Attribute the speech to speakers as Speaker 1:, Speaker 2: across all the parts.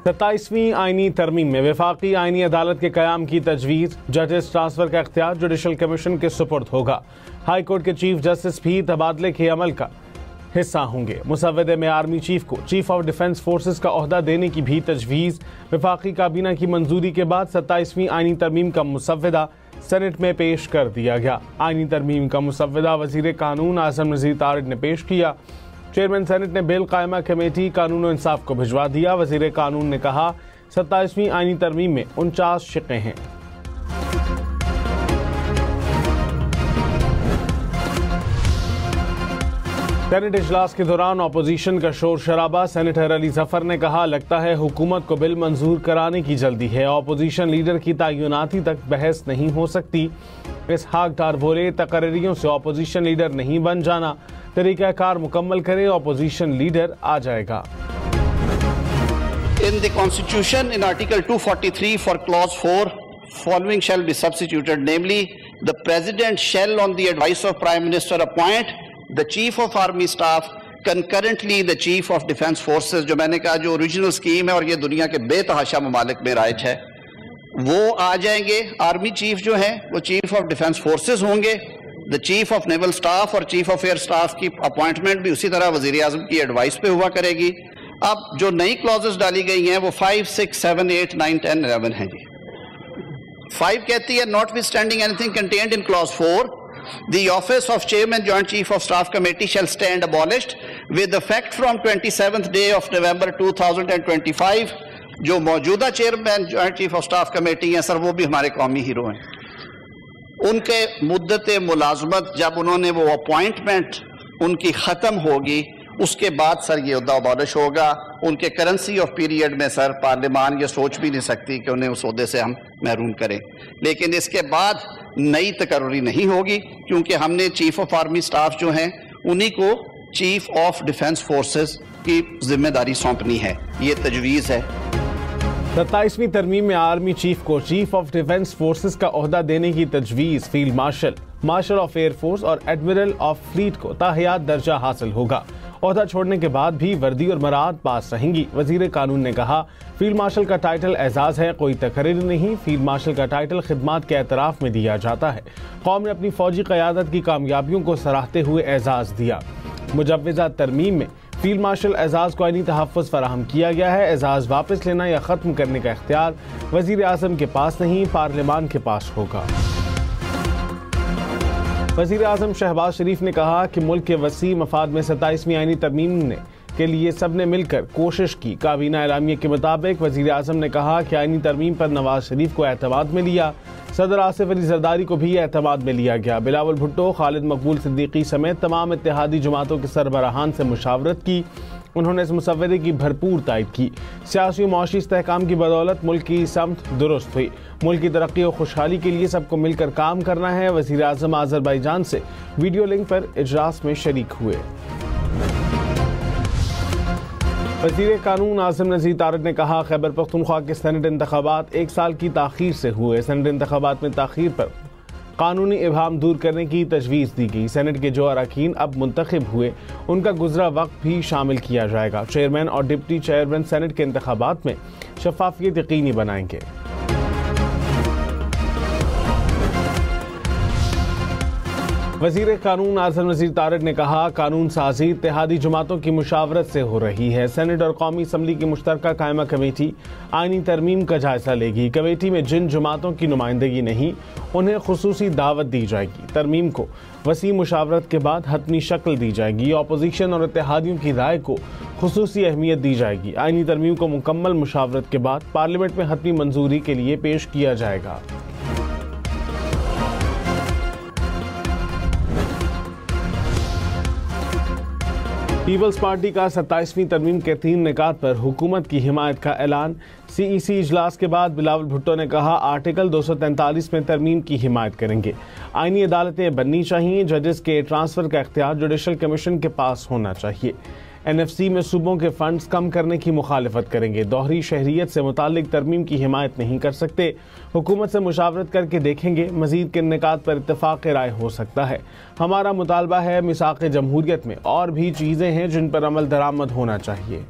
Speaker 1: 27वीं आईनी तरमीम में वफाकी आईनी अदालत के क़याम की तजवीज़। जजेस ट्रांसफ़र का इख्तियार जुडिशल कमीशन के सुपुर्द होगा। हाई कोर्ट के चीफ जस्टिस भी तबादले के अमल का हिस्सा होंगे। मुसव्वदे में आर्मी चीफ को चीफ ऑफ डिफेंस फोर्सेस का ओहदा देने की भी तजवीज़। वफाकी काबीना की मंजूरी के बाद 27वीं आईनी तरमीम का मुसव्वदा सेनेट में पेश कर दिया गया। आईनी तरमीम का मुसव्वदा वज़ीर कानून आज़म नज़ीर तारिक ने पेश किया। चेयरमैन सेनेट ने बिल कायमा कमेटी कानून और इंसाफ को भिजवा दिया। वज़ीर कानून ने कहा 27वीं आईनी तरमीम में 49 शिक़े हैं। सेनेट इजलास के दौरान अपोजिशन का शोर शराबा। सेनेटर अली जफर ने कहा, लगता है हुकूमत को बिल मंजूर कराने की जल्दी है। अपोजिशन लीडर की तयनाती तक बहस नहीं हो सकती। इसहाक डार बोले, तकरीरियों से अपोजिशन लीडर नहीं बन जाना, तरीक़ाकार मुकम्मल करे, अपोजिशन लीडर आ जाएगा।
Speaker 2: In the Constitution, in Article 243 for Clause 4, following shall be substituted, namely, the President shall, on the advice of Prime Minister, appoint the Chief of Army Staff, concurrently the Chief of Defence Forces। जो मैंने कहा जो original scheme है और ये दुनिया के बेतहाशा ममालिक में राइज है, वो आ जाएंगे। आर्मी चीफ जो है वो चीफ ऑफ डिफेंस फोर्सेस होंगे। The chief of naval staff और चीफ ऑफ एयर स्टाफ की अपॉइंटमेंट भी उसी तरह वजीर आजम की एडवाइस पे हुआ करेगी। अब जो नई क्लॉजेस डाली गई हैं वो 5, 6, 7, 8, 9, 10, 11 हैं जी। 5 कहती है, not with standing anything contained in clause 4, the office of chairman joint chief of staff committee shall stand abolished with effect from 27th day of November 2025। जो मौजूदा chairman joint chief of staff committee हैं sir, वो भी हमारे कौमी hero हैं। उनके मुद्दत मुलाजमत जब उन्होंने वो अपॉइंटमेंट उनकी ख़त्म होगी, उसके बाद सर ये उहदा अबॉलिश होगा। उनके करेंसी ऑफ पीरियड में सर पार्लियामान ये सोच भी नहीं सकती कि उन्हें उस ओहदे से हम महरूम करें। लेकिन इसके बाद नई तकर्री नहीं होगी, क्योंकि हमने चीफ ऑफ आर्मी स्टाफ जो हैं उन्हीं को चीफ ऑफ डिफेंस फोर्सेस की जिम्मेदारी सौंपनी है। ये तजवीज़ है।
Speaker 1: 27वीं तरमीम में आर्मी चीफ को चीफ ऑफ डिफेंस फोर्सेस का ओहदा देने की तजवीज़। Field marshal, marshal of air force और एडमिरल ऑफ फ्लीट को ताहयात दर्जा हासिल होगा। ओहदा छोड़ने के बाद भी वर्दी और मराद पास रहेंगी। वजीर कानून ने कहा, फील्ड मार्शल का टाइटल एजाज है, कोई तकरीर नहीं। फील्ड मार्शल का टाइटल खिदमात के एतराफ़ में दिया जाता है। कौम ने अपनी फौजी क़यादत की कामयाबियों को सराहते हुए एजाज दिया। मुजव्वज़ा तरमीम में फील्ड मार्शल एजाज को आईनी तहफ़्फ़ुज़ फराहम किया गया है। एजाज वापस लेना या ख़त्म करने का इख्तियार वज़ीर आज़म के पास नहीं, पार्लियामान के पास होगा। वज़ीर आज़म शहबाज शरीफ ने कहा कि मुल्क के वसी मफाद में 27वीं आईनी तरमीम के लिए सब ने मिलकर कोशिश की। काबीना एलामिया के मुताबिक वज़ीर आज़म ने कहा कि आईनी तरमीम पर नवाज शरीफ को एतमाद में लिया, सदर आसिफ अली जरदारी को भी एतमाद में लिया गया। बिलावल भुट्टो, खालिद मकबूल सिद्दीकी समेत तमाम इत्तेहादी जमातों के सरबराहान से मुशावरत की। उन्होंने इस मुसव्वदे की भरपूर तायद की। सियासी और मुआशी इस्तेहकाम की बदौलत मुल्क की समत दुरुस्त हुई। मुल्क की तरक्की और खुशहाली के लिए सबको मिलकर काम करना है। वज़ीर आज़म आज़रबाईजान से वीडियो लिंक पर इजलास में शरीक हुए। वज़ीर कानून आज़म नज़ीर तारिक ने कहा, खैबर पख्तूनख्वा के सेनेट इंतखाबात 1 साल की ताख़ीर से हुए। सेनेट इंतखाबात में ताख़ीर पर कानूनी इबहम दूर करने की तजवीज़ दी गई। सेनेट के जो अरकान अब मुंतखब हुए उनका गुज़रा वक्त भी शामिल किया जाएगा। चेयरमैन और डिप्टी चेयरमैन सेनेट के इंतखाबात में शफाफियत यकीनी बनाएंगे। वज़ीर कानून आज़म नज़ीर तारिक ने कहा, कानून साजी इत्तेहादी जमातों की मुशावरत से हो रही है। सेनेट और कौमी असम्बली की मुश्तरका कायमा कमेटी आईनी तरमीम का जायजा लेगी। कमेटी में जिन जमातों की नुमाइंदगी नहीं उन्हें खुसूसी दावत दी जाएगी। तरमीम को वसी मुशावरत के बाद हतमी शक्ल दी जाएगी। अपोजिशन और इत्तेहादियों की राय को खुसूसी अहमियत दी जाएगी। आईनी तरमीम को मुकम्मल मुशावरत के बाद पार्लियामेंट में हतमी मंजूरी के लिए पेश किया जाएगा। पीपल्स पार्टी का 27वीं तरमीम के 3 निकात पर हुकूमत की हिमायत का ऐलान। CEC इजलास के बाद बिलावल भुट्टो ने कहा, आर्टिकल 243 में तरमीम की हिमायत करेंगे। आईनी अदालतें बननी चाहिए। जजेस के ट्रांसफर का इख्तियार जुडिशल कमीशन के पास होना चाहिए। NFC में सूबों के फंड्स कम करने की मुखालिफत करेंगे। दोहरी शहरियत से मुतालिक तरमीम की हिमायत नहीं कर सकते। हुकूमत से मुशावरत करके देखेंगे। मजीद किन निकात पर इत्तफाक राय हो सकता है। हमारा मुतालबा है, मिसाक़ जमहूरियत में और भी चीज़ें हैं जिन पर अमल दरामद होना चाहिए।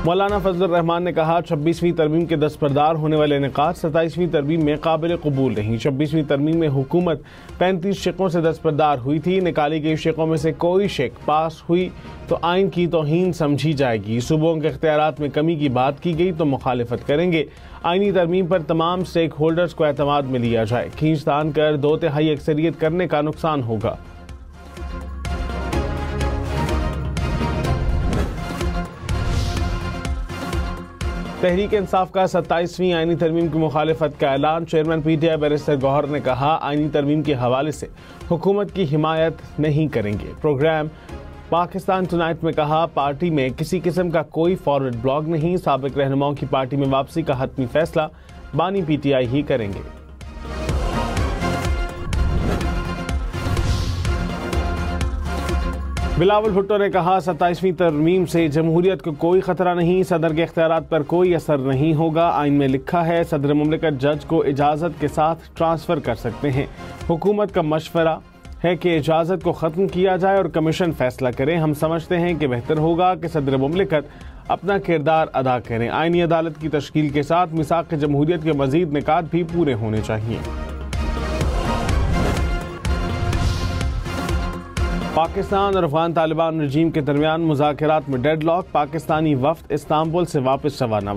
Speaker 1: मौलाना फजलुर रहमान ने कहा 26वीं तरमीम के दस्तबरदार होने वाले निकात 27वीं तरमीम में काबिल कबूल नहीं। 26वीं तरमीम में हुकूमत 35 शिकों से दस्तबरदार हुई थी। निकाली गई शिकों में से कोई शिक पास हुई तो आइन की तौहीन समझी जाएगी। सूबों के इख्तियारात में कमी की बात की गई तो मुखालिफत करेंगे। आइनी तरमीम पर तमाम स्टेक होल्डर्स को एतमाद में लिया जाए। खींचतान कर 2/3 अक्सरियत करने का नुकसान होगा। तहरीक इंसाफ का 27वीं आइनी तरमीम की मुखालिफत का ऐलान। चेयरमैन PTI बैरिस्टर गौहर ने कहा आइनी तरमीम के हवाले से हुकूमत की हिमायत नहीं करेंगे। प्रोग्राम पाकिस्तान टुनाइट में कहा पार्टी में किसी किस्म का कोई फॉरवर्ड ब्लॉक नहीं। साबिक रहनुमाओं की पार्टी में वापसी का हतमी फैसला बानी PTI ही करेंगे। बिलावल भुट्टो ने कहा 27वीं तरमीम से जमहूरियत को कोई खतरा नहीं। सदर के इख्तियारात पर कोई असर नहीं होगा। आइन में लिखा है सदर मुमलिकत जज को इजाज़त के साथ ट्रांसफ़र कर सकते हैं। हुकूमत का मशवरा है कि इजाज़त को ख़त्म किया जाए और कमीशन फैसला करे। हम समझते हैं कि बेहतर होगा कि सदर मुमलिकत अपना किरदार अदा करें। आइनी अदालत की तश्कील के साथ मिसाक़ जमहूरियत के मज़ीद निकात भी पूरे होने चाहिए। पाकिस्तान और अफगान तालिबान रजीम के दरमियान मुज़ाकरात में डेडलॉक। पाकिस्तानी वफ़द इस्तांबुल से वापस रवाना।